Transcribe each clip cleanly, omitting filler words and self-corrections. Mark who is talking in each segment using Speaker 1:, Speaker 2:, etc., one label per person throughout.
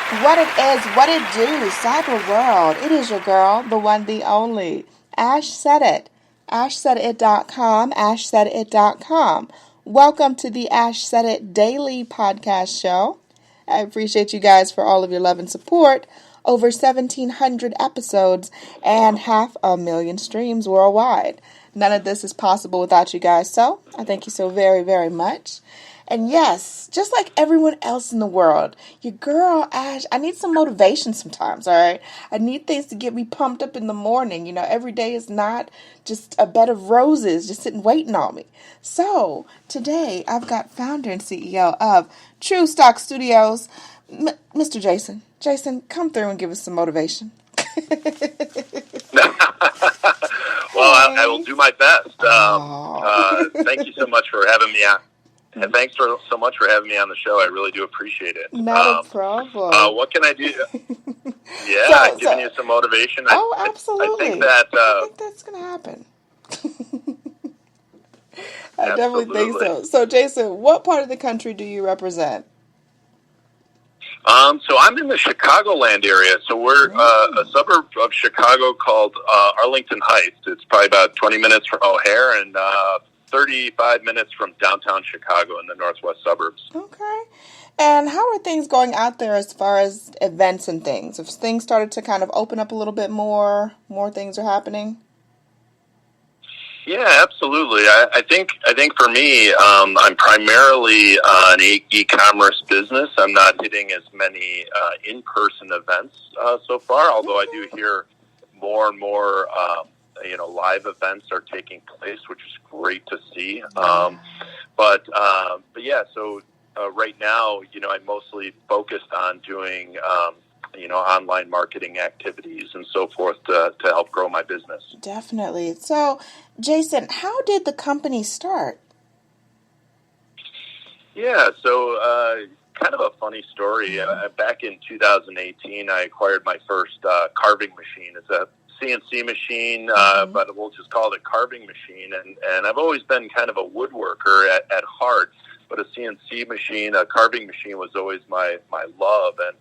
Speaker 1: What it is, what it do, cyber world. It is your girl, the one, the only. Ash said it. AshSaidIt.com, AshSaidIt.com. Welcome to the Ash Said It Daily podcast show. I appreciate you guys for all of your love and support. Over 1,700 episodes and 500,000 streams worldwide. None of this is possible without you guys, so I thank you so very, very much. And yes, just like everyone else in the world, your girl, Ash, I need some motivation sometimes, all right? I need things to get me pumped up in the morning. You know, every day is not just a bed of roses just sitting waiting on me. So today I've got founder and CEO of True Stock Studios, Mr. Jason. Jason, come through and give us some motivation.
Speaker 2: Well, I will do my best. Thank you so much for having me on. And thanks so much for having me on the show. I really do appreciate it.
Speaker 1: Not a problem.
Speaker 2: What can I do? Yeah, giving you some motivation.
Speaker 1: Absolutely.
Speaker 2: I think
Speaker 1: that's going to happen. I definitely think so. So, Jason, what part of the country do you represent?
Speaker 2: So I'm in the Chicagoland area. So we're a suburb of Chicago called Arlington Heights. It's probably about 20 minutes from O'Hare and 35 minutes from downtown Chicago in the northwest suburbs.
Speaker 1: Okay. And how are things going out there as far as events and things? Have things started to kind of open up a little bit more things are happening?
Speaker 2: Yeah, absolutely. I think for me, I'm primarily an e-commerce business. I'm not hitting as many in-person events so far, although I do hear more and more live events are taking place, which is great to see. But yeah, so right now, I'm mostly focused on doing, online marketing activities and so forth to help grow my business.
Speaker 1: Definitely. So, Jason, how did the company start?
Speaker 2: Yeah, so kind of a funny story. Back in 2018, I acquired my first carving machine. It's a CNC machine, but we'll just call it a carving machine. And I've always been kind of a woodworker at heart, but a CNC machine, a carving machine was always my love. And,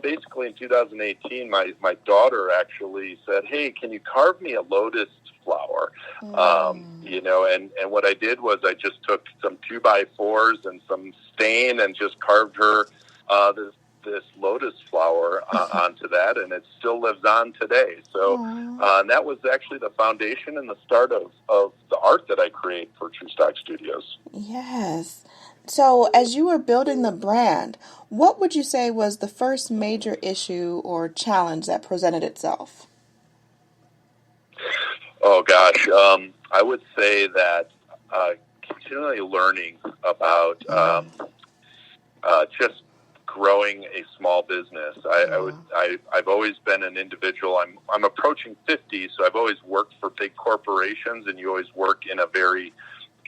Speaker 2: basically in 2018, my daughter actually said, "Hey, can you carve me a lotus flower?" And what I did was I just took some 2x4s and some stain and just carved her this lotus flower onto that, and it still lives on today. So and that was actually the foundation and the start of the art that I create for True Stock Studios.
Speaker 1: Yes. So as you were building the brand, what would you say was the first major issue or challenge that presented itself?
Speaker 2: Oh, gosh. I would say that continually learning about just growing a small business. I've always been an individual. I'm approaching 50, so I've always worked for big corporations, and you always work in a very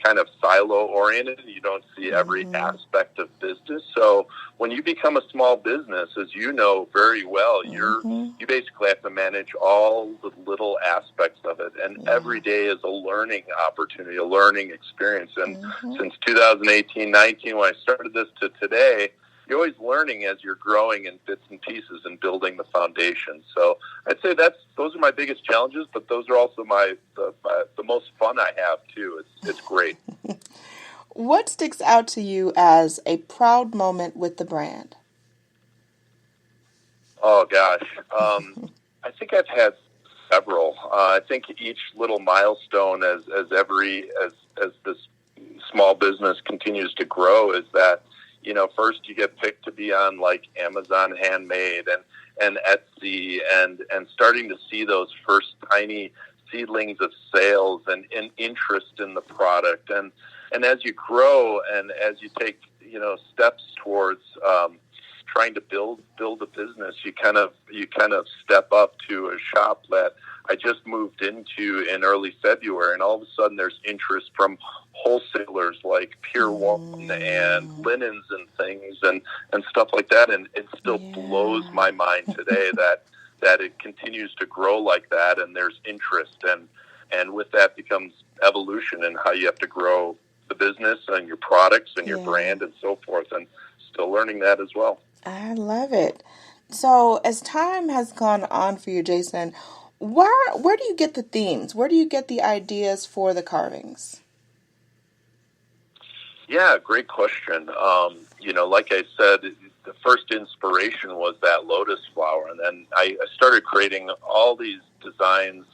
Speaker 2: kind of silo-oriented. You don't see every aspect of business. So when you become a small business, as you know very well, you basically have to manage all the little aspects of it. And every day is a learning opportunity, a learning experience. And since 2018-19, when I started this to today, you're always learning as you're growing in bits and pieces and building the foundation. So I'd say those are my biggest challenges, but those are also the most fun I have too. It's great.
Speaker 1: What sticks out to you as a proud moment with the brand?
Speaker 2: Oh gosh, I think I've had several. I think each little milestone as this small business continues to grow is that, first you get picked to be on like Amazon Handmade and Etsy and starting to see those first tiny seedlings of sales and interest in the product. And as you grow and as you take, steps towards trying to build a business, you kind of step up to a shop that I just moved into in early February, and all of a sudden there's interest from wholesalers like Pier 1 and linens and things and stuff like that. And it still blows my mind today that it continues to grow like that, and there's interest. And with that becomes evolution and how you have to grow the business and your products and your brand and so forth, and still learning that as well.
Speaker 1: I love it. So, as time has gone on for you, Jason, where do you get the themes? Where do you get the ideas for the carvings?
Speaker 2: Yeah, great question. Like I said, the first inspiration was that lotus flower, and then I started creating all these designs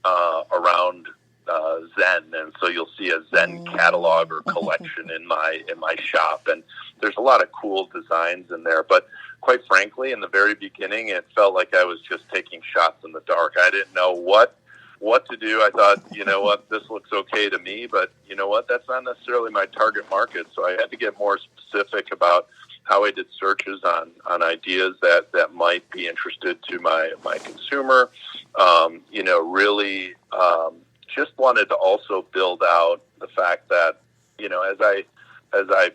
Speaker 2: around Zen, and so you'll see a Zen catalog or collection in my shop, and there's a lot of cool designs in there. But quite frankly, in the very beginning, it felt like I was just taking shots in the dark. I didn't know what to do. I thought, this looks okay to me, but you know what, that's not necessarily my target market. So I had to get more specific about how I did searches on ideas that might be interested to my consumer. Really just wanted to also build out the fact that, as I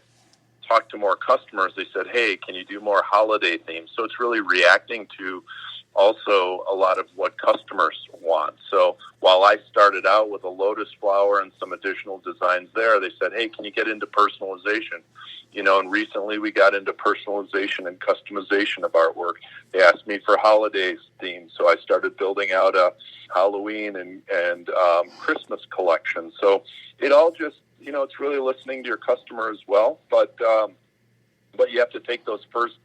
Speaker 2: talked to more customers, they said, hey, can you do more holiday themes? So it's really reacting to also a lot of what customers want. So while I started out with a lotus flower and some additional designs there, they said, hey, can you get into personalization? And recently we got into personalization and customization of artwork. They asked me for holidays themes, so I started building out a Halloween and Christmas collection. So it all just, it's really listening to your customer as well. But you have to take those first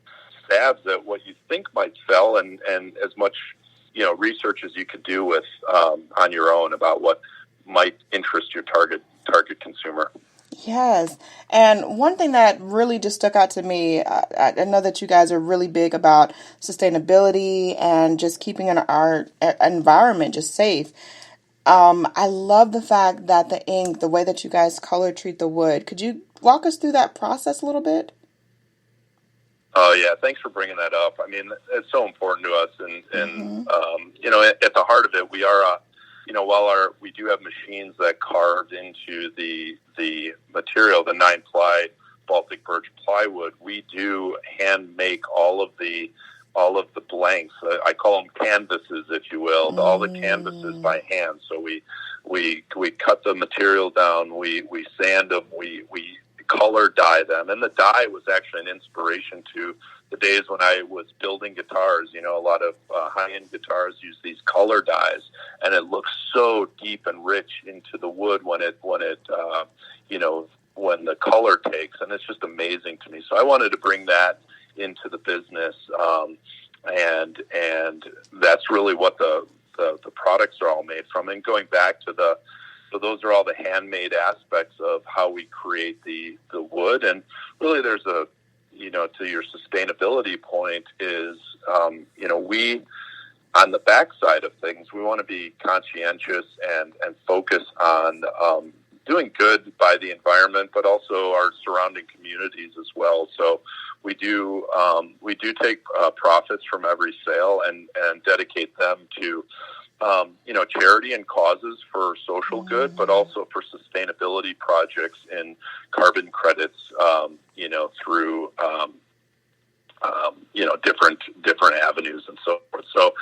Speaker 2: stabs at what you think might sell, and as much research as you could do with on your own about what might interest your target consumer.
Speaker 1: Yes. And one thing that really just stuck out to me, I know that you guys are really big about sustainability and just keeping our environment just safe. I love the fact that the ink, the way that you guys color treat the wood. Could you walk us through that process a little bit?
Speaker 2: Oh yeah, thanks for bringing that up. I mean, it's so important to us, and at the heart of it, we are, while we do have machines that carve into the material, the 9-ply Baltic birch plywood, we do hand make all of the blanks. I call them canvases, if you will, all the canvases by hand. So we cut the material down, we sand them, we color dye them, and the dye was actually an inspiration to the days when I was building guitars. A lot of high-end guitars use these color dyes, and it looks so deep and rich into the wood when the color takes, and it's just amazing to me. So I wanted to bring that into the business, and that's really what the products are all made from. And going back to so those are all the handmade aspects of how we create the wood. And really there's to your sustainability point is, we, on the backside of things, we want to be conscientious and focus on doing good by the environment, but also our surrounding communities as well. So we do take profits from every sale and dedicate them to charity and causes for social good, but also for sustainability projects and carbon credits, through, different avenues and so forth. So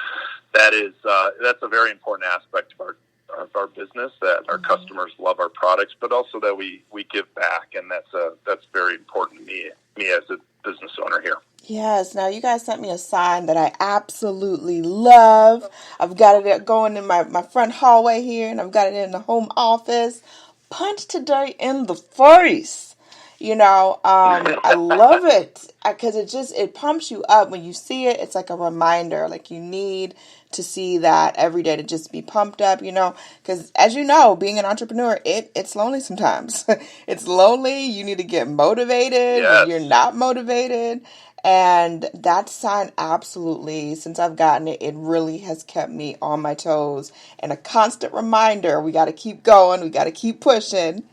Speaker 2: that's a very important aspect of our business, that our customers love our products, but also that we give back. And that's very important to me as a business owner here.
Speaker 1: Yes. Now, you guys sent me a sign that I absolutely love. I've got it going in my front hallway here, and I've got it in the home office. Punch today in the face. I love it because it pumps you up when you see it. It's like a reminder, like you need to see that every day to just be pumped up, because as you know, being an entrepreneur, it's lonely sometimes. It's lonely. You need to get motivated when you're not motivated. And that sign absolutely, since I've gotten it, it really has kept me on my toes and a constant reminder. We got to keep going. We got to keep pushing.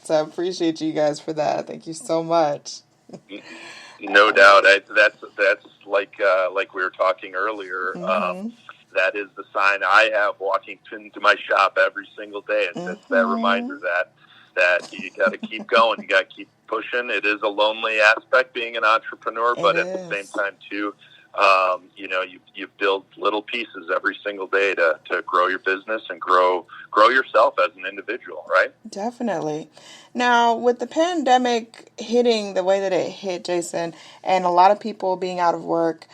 Speaker 1: So I appreciate you guys for that. Thank you so much.
Speaker 2: No doubt. That's like we were talking earlier. That is the sign I have walking into my shop every single day. It's that reminder that you got to keep going. You got to keep pushing. It is a lonely aspect being an entrepreneur, but at the same time too, You build little pieces every single day to grow your business and grow yourself as an individual, right?
Speaker 1: Definitely. Now, with the pandemic hitting the way that it hit, Jason, and a lot of people being out of work,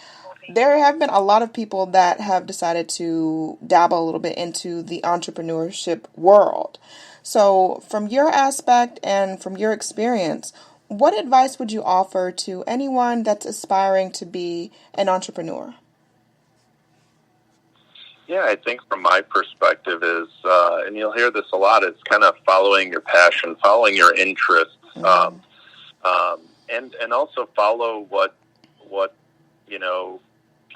Speaker 1: there have been a lot of people that have decided to dabble a little bit into the entrepreneurship world. So, from your aspect and from your experience, what advice would you offer to anyone that's aspiring to be an entrepreneur?
Speaker 2: Yeah, I think from my perspective is, and you'll hear this a lot, it's kind of following your passion, following your interests, and also follow what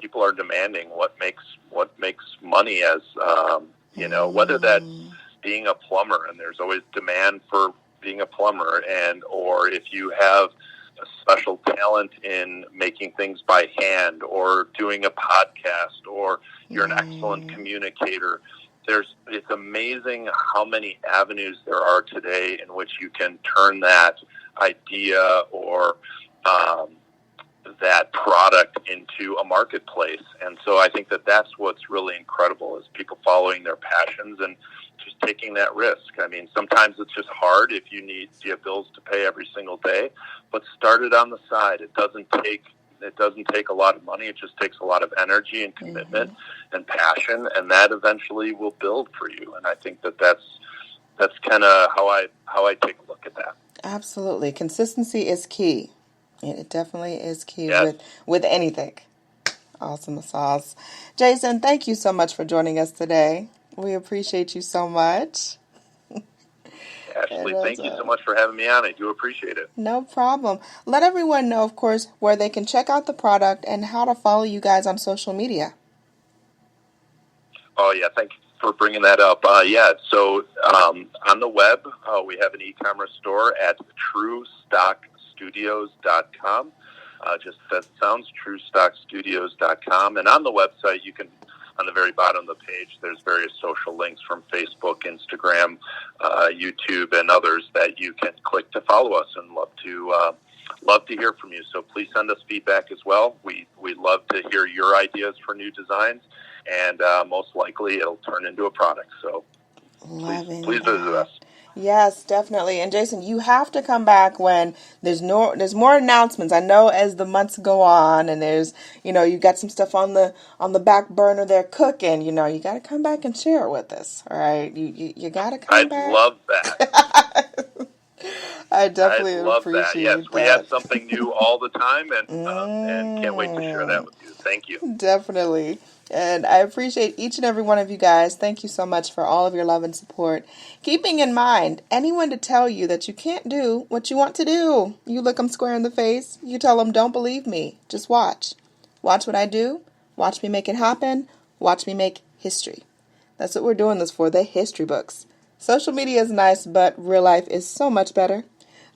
Speaker 2: people are demanding, what makes money, as whether that's being a plumber, and there's always demand for being a plumber, or if you have a special talent in making things by hand or doing a podcast, or you're an excellent communicator. It's amazing how many avenues there are today in which you can turn that idea or that product into a marketplace. And so I think that that's what's really incredible, is people following their passions and just taking that risk. I mean, sometimes it's just hard if you have bills to pay every single day, but start it on the side. It doesn't take a lot of money. It just takes a lot of energy and commitment and passion, and that eventually will build for you. And I think that that's kind of how I take a look at that.
Speaker 1: Absolutely. Consistency is key. It definitely is key with anything. Awesome sauce. Jason, thank you so much for joining us today. We appreciate you so much.
Speaker 2: Ashley, thank you so much for having me on. I do appreciate it.
Speaker 1: No problem. Let everyone know, of course, where they can check out the product and how to follow you guys on social media.
Speaker 2: Oh, yeah. Thank you for bringing that up. So on the web, we have an e-commerce store at truestockstudios.com. Just that sounds, truestockstudios.com. And on the website, you can, on the very bottom of the page, there's various social links from Facebook, Instagram, YouTube, and others that you can click to follow us, and love to hear from you. So please send us feedback as well. We love to hear your ideas for new designs, and most likely it'll turn into a product. So please visit us.
Speaker 1: Yes, definitely. And Jason, you have to come back when there's more announcements. I know as the months go on, and there's, you got some stuff on the back burner there cooking, you got to come back and share it with us. All right. You got to come back.
Speaker 2: I'd love that.
Speaker 1: I definitely
Speaker 2: I'd love
Speaker 1: appreciate
Speaker 2: that. Yes,
Speaker 1: that.
Speaker 2: We have something new all the time, and can't wait to share that with you. Thank you.
Speaker 1: Definitely. And I appreciate each and every one of you guys. Thank you so much for all of your love and support. Keeping in mind, anyone to tell you that you can't do what you want to do, you look them square in the face. You tell them, don't believe me. Just watch. Watch what I do. Watch me make it happen. Watch me make history. That's what we're doing this for, the history books. Social media is nice, but real life is so much better.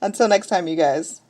Speaker 1: Until next time, you guys.